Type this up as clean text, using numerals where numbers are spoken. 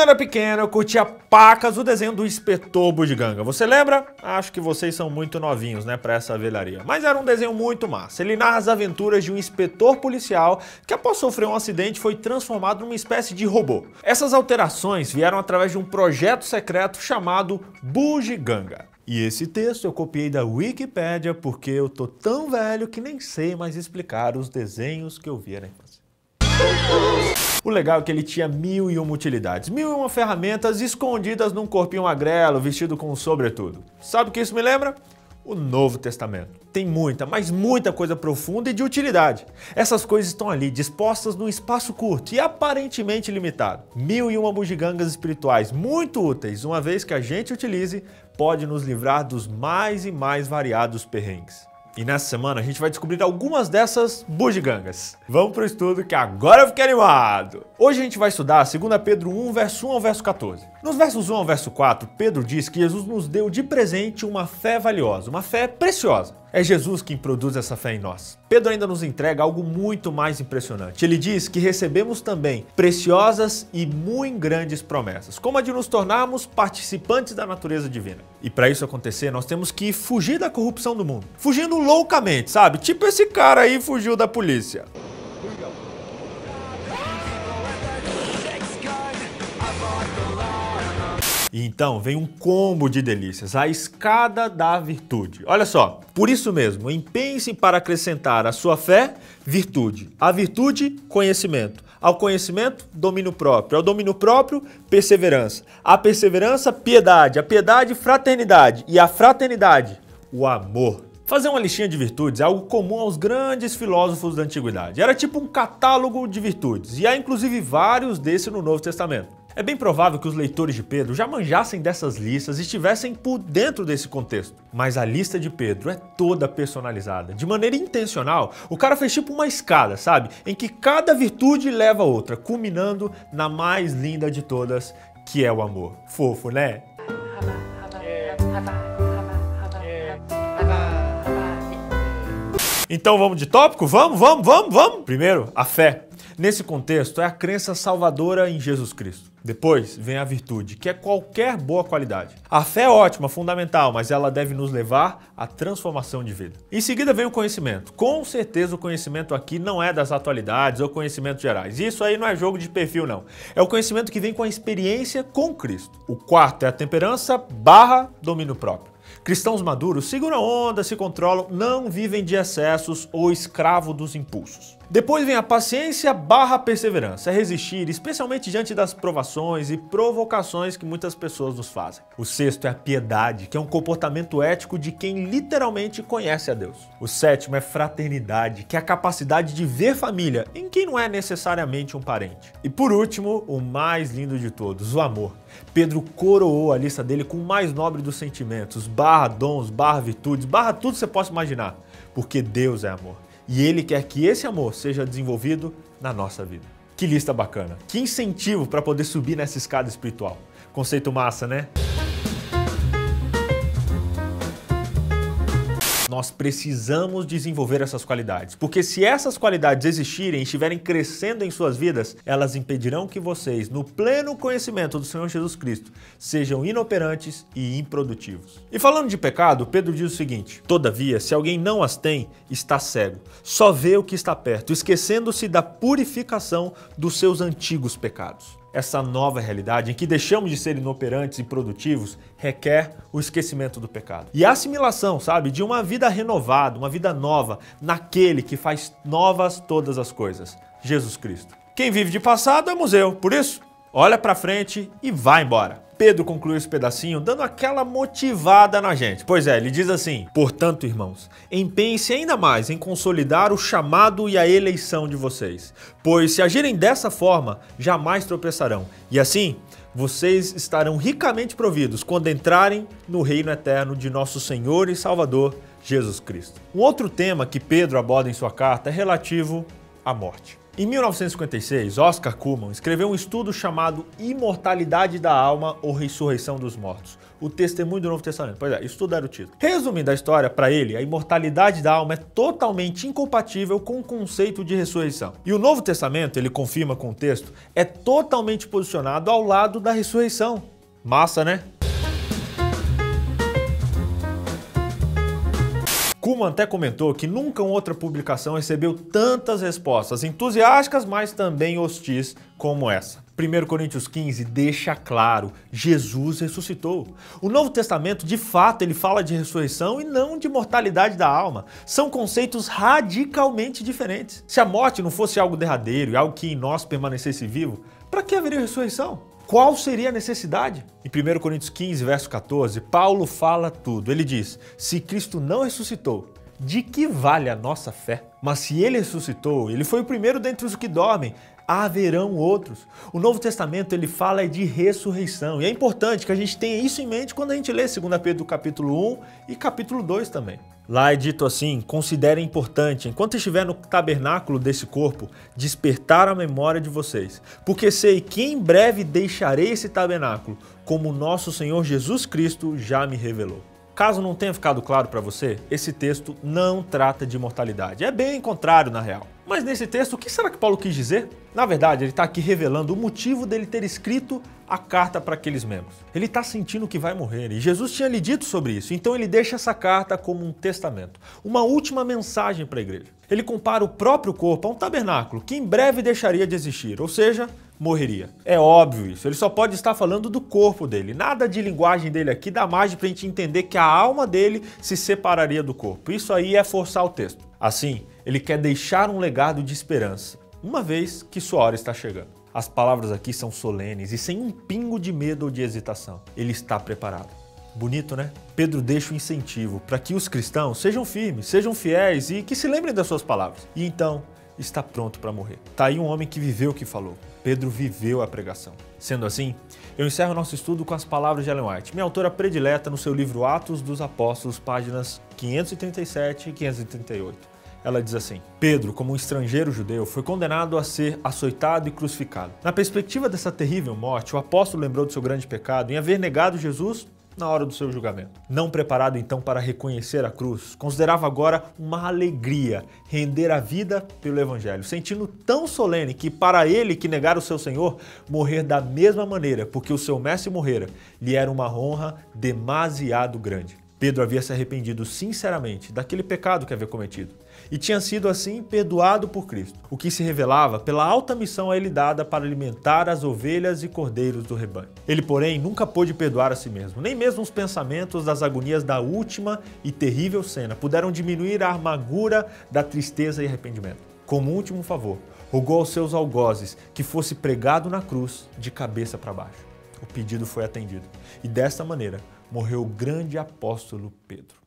era pequeno, eu curtia pacas o desenho do Inspetor Bugiganga. Você lembra? Acho que vocês são muito novinhos, né, pra essa velharia. Mas era um desenho muito massa. Ele narra as aventuras de um inspetor policial que, após sofrer um acidente, foi transformado numa espécie de robô. Essas alterações vieram através de um projeto secreto chamado Bugiganga. E esse texto eu copiei da Wikipédia porque eu tô tão velho que nem sei mais explicar os desenhos que eu via na infância. O legal é que ele tinha 1001 utilidades, 1001 ferramentas escondidas num corpinho magrelo, vestido com um sobretudo. Sabe o que isso me lembra? O Novo Testamento. Tem muita, mas muita coisa profunda e de utilidade. Essas coisas estão ali, dispostas num espaço curto e aparentemente limitado. 1001 bugigangas espirituais muito úteis, uma vez que a gente utilize, pode nos livrar dos mais e mais variados perrengues. E nessa semana a gente vai descobrir algumas dessas bugigangas. Vamos pro estudo que agora eu fiquei animado! Hoje a gente vai estudar 2 Pedro 1, verso 1 ao verso 14. Nos versos 1 ao verso 4, Pedro diz que Jesus nos deu de presente uma fé valiosa, uma fé preciosa. É Jesus quem produz essa fé em nós. Pedro ainda nos entrega algo muito mais impressionante. Ele diz que recebemos também preciosas e muito grandes promessas, como a de nos tornarmos participantes da natureza divina. E para isso acontecer, nós temos que fugir da corrupção do mundo. Fugindo loucamente, sabe? Tipo esse cara aí fugiu da polícia. E então vem um combo de delícias, a escada da virtude. Olha só, por isso mesmo, empenhe-se para acrescentar à sua fé, virtude. À virtude, conhecimento. Ao conhecimento, domínio próprio. Ao domínio próprio, perseverança. À perseverança, piedade. À piedade, fraternidade. E à fraternidade, o amor. Fazer uma listinha de virtudes é algo comum aos grandes filósofos da antiguidade. Era tipo um catálogo de virtudes, e há inclusive vários desses no Novo Testamento. É bem provável que os leitores de Pedro já manjassem dessas listas e estivessem por dentro desse contexto. Mas a lista de Pedro é toda personalizada. De maneira intencional, o cara fez tipo uma escada, sabe? Em que cada virtude leva a outra, culminando na mais linda de todas, que é o amor. Fofo, né? Então vamos de tópico? Vamos! Primeiro, a fé. Nesse contexto, é a crença salvadora em Jesus Cristo. Depois vem a virtude, que é qualquer boa qualidade. A fé é ótima, fundamental, mas ela deve nos levar à transformação de vida. Em seguida vem o conhecimento. Com certeza o conhecimento aqui não é das atualidades ou conhecimentos gerais. Isso aí não é jogo de perfil, não. É o conhecimento que vem com a experiência com Cristo. O quarto é a temperança / domínio próprio. Cristãos maduros seguram a onda, se controlam, não vivem de excessos ou escravo dos impulsos. Depois vem a paciência / perseverança, é resistir, especialmente diante das provações e provocações que muitas pessoas nos fazem. O sexto é a piedade, que é um comportamento ético de quem literalmente conhece a Deus. O sétimo é fraternidade, que é a capacidade de ver família em quem não é necessariamente um parente. E por último, o mais lindo de todos, o amor. Pedro coroou a lista dele com o mais nobre dos sentimentos, / dons, / virtudes, / tudo que você possa imaginar, porque Deus é amor. E Ele quer que esse amor seja desenvolvido na nossa vida. Que lista bacana. Que incentivo para poder subir nessa escada espiritual. Conceito massa, né? Nós precisamos desenvolver essas qualidades, porque se essas qualidades existirem e estiverem crescendo em suas vidas, elas impedirão que vocês, no pleno conhecimento do Senhor Jesus Cristo, sejam inoperantes e improdutivos. E falando de pecado, Pedro diz o seguinte: todavia, se alguém não as tem, está cego, só vê o que está perto, esquecendo-se da purificação dos seus antigos pecados. Essa nova realidade em que deixamos de ser inoperantes e produtivos requer o esquecimento do pecado. E a assimilação, sabe, de uma vida renovada, uma vida nova, naquele que faz novas todas as coisas, Jesus Cristo. Quem vive de passado é museu, por isso, olha pra frente e vai embora. Pedro conclui esse pedacinho dando aquela motivada na gente. Pois é, ele diz assim: portanto, irmãos, empenhem-se ainda mais em consolidar o chamado e a eleição de vocês, pois se agirem dessa forma, jamais tropeçarão. E assim, vocês estarão ricamente providos quando entrarem no reino eterno de nosso Senhor e Salvador, Jesus Cristo. Um outro tema que Pedro aborda em sua carta é relativo à morte. Em 1956, Oscar Cullmann escreveu um estudo chamado Imortalidade da Alma ou Ressurreição dos Mortos, o testemunho do Novo Testamento. Pois é, isso tudo era o título. Resumindo a história, para ele, a imortalidade da alma é totalmente incompatível com o conceito de ressurreição. E o Novo Testamento, ele confirma com o texto, é totalmente posicionado ao lado da ressurreição. Massa, né? Cullmann até comentou que nunca outra publicação recebeu tantas respostas entusiásticas, mas também hostis como essa. 1 Coríntios 15 deixa claro, Jesus ressuscitou. O Novo Testamento, de fato, ele fala de ressurreição e não de mortalidade da alma. São conceitos radicalmente diferentes. Se a morte não fosse algo derradeiro e algo que em nós permanecesse vivo, para que haveria ressurreição? Qual seria a necessidade? Em 1 Coríntios 15, verso 14, Paulo fala tudo. Ele diz, se Cristo não ressuscitou, de que vale a nossa fé? Mas se ele ressuscitou, ele foi o primeiro dentre os que dormem, haverão outros. O Novo Testamento ele fala de ressurreição e é importante que a gente tenha isso em mente quando a gente lê 2 Pedro capítulo 1 e capítulo 2 também. Lá é dito assim, considere importante, enquanto estiver no tabernáculo desse corpo, despertar a memória de vocês, porque sei que em breve deixarei esse tabernáculo, como nosso Senhor Jesus Cristo já me revelou. Caso não tenha ficado claro para você, esse texto não trata de imortalidade, é bem contrário na real. Mas nesse texto, o que será que Paulo quis dizer? Na verdade, ele está aqui revelando o motivo dele ter escrito a carta para aqueles membros. Ele está sentindo que vai morrer e Jesus tinha lhe dito sobre isso, então ele deixa essa carta como um testamento, uma última mensagem para a igreja. Ele compara o próprio corpo a um tabernáculo que em breve deixaria de existir, ou seja, morreria. É óbvio isso, ele só pode estar falando do corpo dele, nada de linguagem dele aqui dá margem para a gente entender que a alma dele se separaria do corpo. Isso aí é forçar o texto. Assim, ele quer deixar um legado de esperança, uma vez que sua hora está chegando. As palavras aqui são solenes e sem um pingo de medo ou de hesitação. Ele está preparado. Bonito, né? Pedro deixa o incentivo para que os cristãos sejam firmes, sejam fiéis e que se lembrem das suas palavras. E então, está pronto para morrer. Tá aí um homem que viveu o que falou. Pedro viveu a pregação. Sendo assim, eu encerro nosso estudo com as palavras de Ellen White, minha autora predileta no seu livro Atos dos Apóstolos, páginas 537 e 538. Ela diz assim, Pedro, como um estrangeiro judeu, foi condenado a ser açoitado e crucificado. Na perspectiva dessa terrível morte, o apóstolo lembrou do seu grande pecado em haver negado Jesus na hora do seu julgamento. Não preparado então para reconhecer a cruz, considerava agora uma alegria render a vida pelo evangelho, sentindo tão solene que para ele que negara o seu Senhor, morrer da mesma maneira, porque o seu mestre morrera, lhe era uma honra demasiado grande. Pedro havia se arrependido sinceramente daquele pecado que havia cometido e tinha sido assim perdoado por Cristo, o que se revelava pela alta missão a ele dada para alimentar as ovelhas e cordeiros do rebanho. Ele, porém, nunca pôde perdoar a si mesmo, nem mesmo os pensamentos das agonias da última e terrível cena puderam diminuir a amargura da tristeza e arrependimento. Como último favor, rogou aos seus algozes que fosse pregado na cruz de cabeça para baixo. O pedido foi atendido e desta maneira morreu o grande apóstolo Pedro.